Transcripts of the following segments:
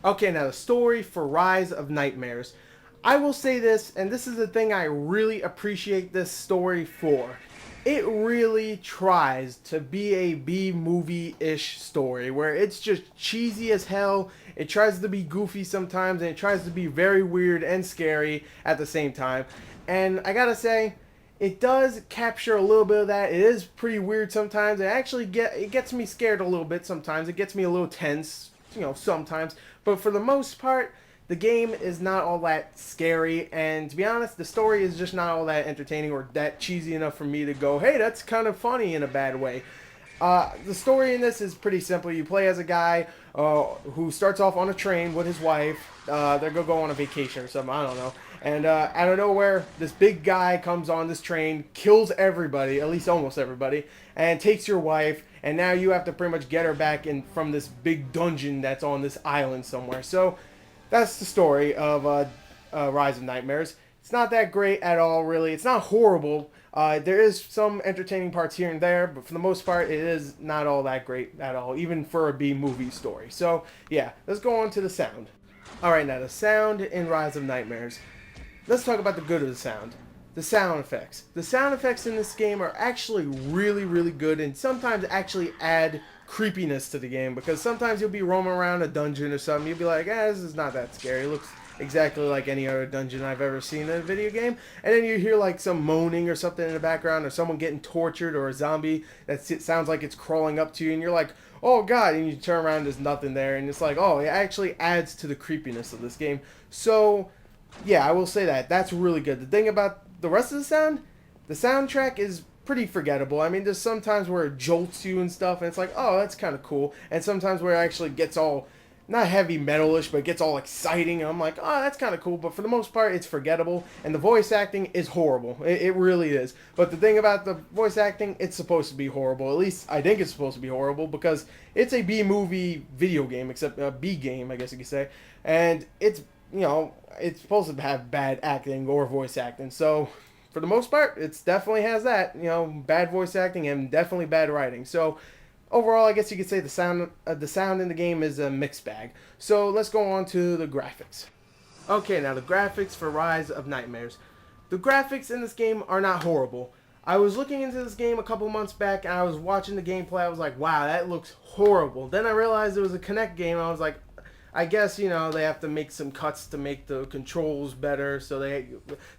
Okay, now the story for Rise of Nightmares. I will say this, and this is the thing I really appreciate this story for. It really tries to be a B movie-ish story where it's just cheesy as hell. It tries to be goofy sometimes, and it tries to be very weird and scary at the same time. And I gotta say, it does capture a little bit of that. It is pretty weird sometimes. It gets me scared a little bit sometimes. It gets me a little tense, sometimes. But for the most part, the game is not all that scary, and to be honest, the story is just not all that entertaining or that cheesy enough for me to go, hey, that's kind of funny in a bad way. The story in this is pretty simple. You play as a guy who starts off on a train with his wife. They're going to go on a vacation or something, I don't know. And out of nowhere, this big guy comes on this train, kills everybody, at least almost everybody, and takes your wife. And now you have to pretty much get her back in from this big dungeon that's on this island somewhere. So that's the story of Rise of Nightmares. It's not that great at all, really. It's not horrible. There is some entertaining parts here and there, but for the most part, it is not all that great at all, even for a B movie story. So, yeah, let's go on to the sound. Alright, now the sound in Rise of Nightmares. Let's talk about the good of the sound. The sound effects. The sound effects in this game are actually really, really good and sometimes actually add creepiness to the game because sometimes you'll be roaming around a dungeon or something. You'll be like, this is not that scary. It looks exactly like any other dungeon I've ever seen in a video game. And then you hear like some moaning or something in the background or someone getting tortured or a zombie that sounds like it's crawling up to you and you're like, oh god, and you turn around, there's nothing there, and it's like, oh, it actually adds to the creepiness of this game. So yeah, I will say that. That's really good. The thing about the rest of the soundtrack is pretty forgettable. I mean, there's sometimes where it jolts you and stuff, and it's like, oh, that's kind of cool. And sometimes where it actually gets all, not heavy metalish, but it gets all exciting, and I'm like, oh, that's kind of cool. But for the most part, it's forgettable, and the voice acting is horrible. It really is. But the thing about the voice acting, it's supposed to be horrible. At least I think it's supposed to be horrible, because it's a B-movie video game, except a B game, I guess you could say. And it's, it's supposed to have bad acting or voice acting. So, for the most part, it definitely has that. Bad voice acting and definitely bad writing. So, overall, I guess you could say the sound in the game is a mixed bag. So, let's go on to the graphics. Okay, now the graphics for Rise of Nightmares. The graphics in this game are not horrible. I was looking into this game a couple months back and I was watching the gameplay. I was like, wow, that looks horrible. Then I realized it was a Kinect game. I was like, I guess, they have to make some cuts to make the controls better, so they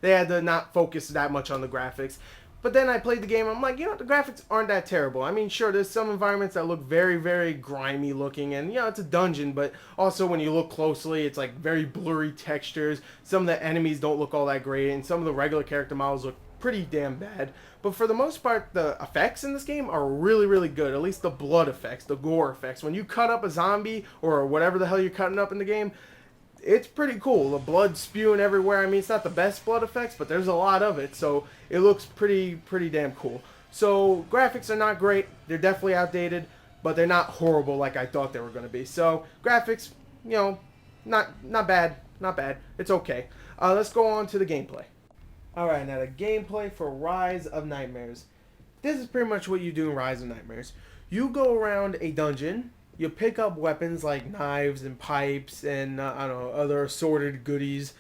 had to not focus that much on the graphics. But then I played the game, I'm like, the graphics aren't that terrible. I mean, sure, there's some environments that look very, very grimy looking, and, it's a dungeon, but also when you look closely, it's like very blurry textures. Some of the enemies don't look all that great, and some of the regular character models look pretty damn bad. But for the most part, the effects in this game are really, really good. At least the blood effects, the gore effects. When you cut up a zombie or whatever the hell you're cutting up in the game, it's pretty cool. The blood spewing everywhere. I mean, it's not the best blood effects, but there's a lot of it, so it looks pretty damn cool. So graphics are not great. They're definitely outdated, but they're not horrible like I thought they were going to be. So graphics, not bad, not bad. It's okay. Let's go on to the gameplay. Alright, now the gameplay for Rise of Nightmares. This is pretty much what you do in Rise of Nightmares. You go around a dungeon, you pick up weapons like knives and pipes and, other assorted goodies,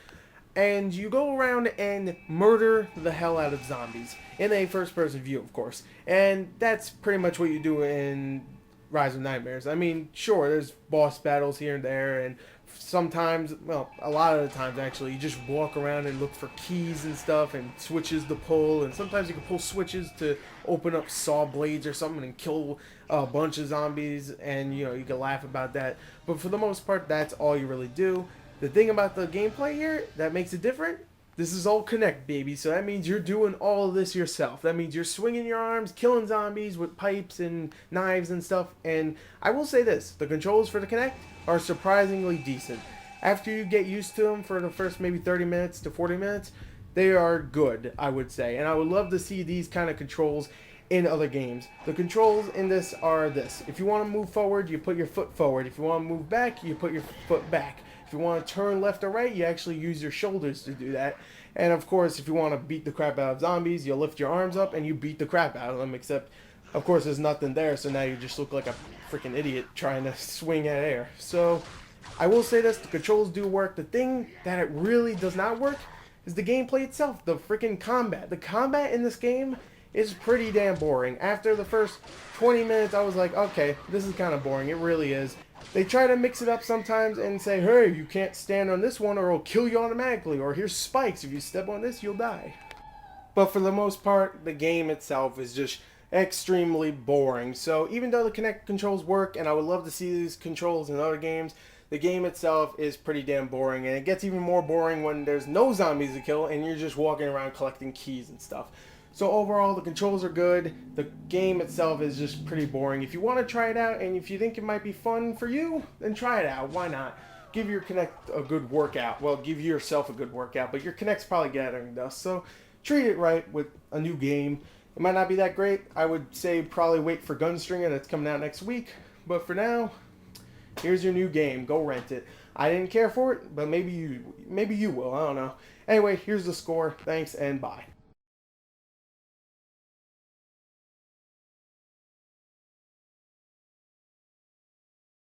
and you go around and murder the hell out of zombies. In a first-person view, of course. And that's pretty much what you do in Rise of Nightmares. I mean, sure, there's boss battles here and there, and sometimes, well, a lot of the times actually, you just walk around and look for keys and stuff and switches to pull, and sometimes you can pull switches to open up saw blades or something and kill a bunch of zombies, and you can laugh about that. But for the most part, that's all you really do. The thing about the gameplay here that makes it different, this is all Kinect, baby. So that means you're doing all of this yourself. That means you're swinging your arms, killing zombies with pipes and knives and stuff. And I will say this, the controls for the Kinect are surprisingly decent. After you get used to them for the first maybe 30 minutes to 40 minutes, they are good, I would say. And I would love to see these kind of controls in other games. The controls in this are this. If you want to move forward, you put your foot forward. If you want to move back, you put your foot back. If you want to turn left or right, you actually use your shoulders to do that. And of course, if you want to beat the crap out of zombies, you lift your arms up and you beat the crap out of them, except, of course, there's nothing there, so now you just look like a freaking idiot trying to swing at air. So, I will say this, the controls do work. The thing that it really does not work is the gameplay itself, the freaking combat. The combat in this game is pretty damn boring. After the first 20 minutes, I was like, okay, this is kind of boring. It really is. They try to mix it up sometimes and say, hey, you can't stand on this one or it'll kill you automatically, or here's spikes. If you step on this, you'll die. But for the most part, the game itself is just extremely boring. So even though the Kinect controls work, and I would love to see these controls in other games, the game itself is pretty damn boring. And it gets even more boring when there's no zombies to kill and you're just walking around collecting keys and stuff. So overall, the controls are good. The game itself is just pretty boring. If you want to try it out and if you think it might be fun for you, then try it out. Why not? Give your Kinect a good workout. Well, give yourself a good workout, but your Kinect's probably gathering dust. So treat it right with a new game. It might not be that great. I would say probably wait for Gunstringer that's coming out next week. But for now, here's your new game. Go rent it. I didn't care for it, but maybe you will. I don't know. Anyway, here's the score. Thanks and bye.